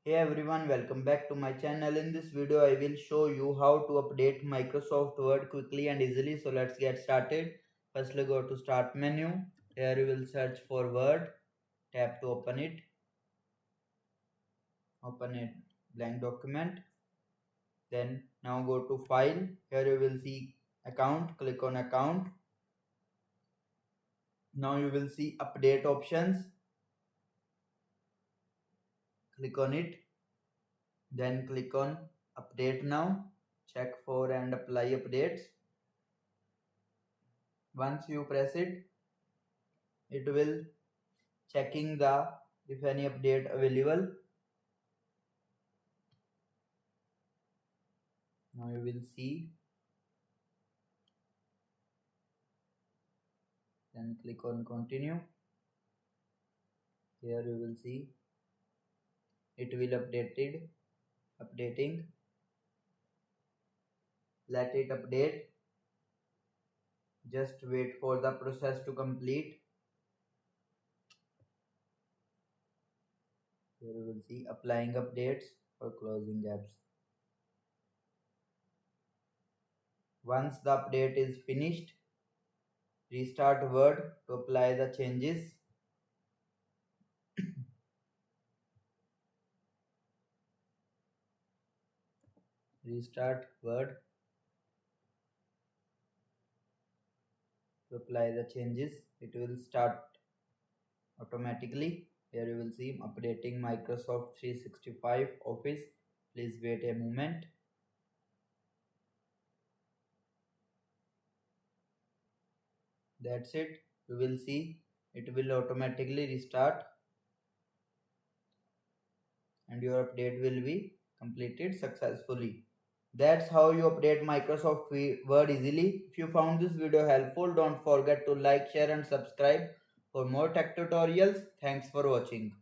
Hey everyone, welcome back to my channel. In this video, I will show you how to update Microsoft Word quickly and easily. So let's get started. Firstly, go to Start menu. Here you will search for Word. Tap to open it. Open a blank document. Then now go to File. Here you will see Account. Click on Account. Now you will see Update options. Click on it. Then click on Update Now. Check for and apply updates. Once you press it, it will checking the if any update available. Now you will see, then click on continue. Here you will see it will updating. Let it update. Just wait for the process to complete. Here you will see applying updates or closing apps. Once the update is finished, restart Word to apply the changes. Restart Word to apply the changes. It will start automatically. Here you will see updating Microsoft 365 Office. Please wait a moment. That's it. You will see it will automatically restart and your update will be completed successfully. That's how you update Microsoft Word easily. If you found this video helpful, don't forget to like, share and subscribe for more tech tutorials. Thanks for watching.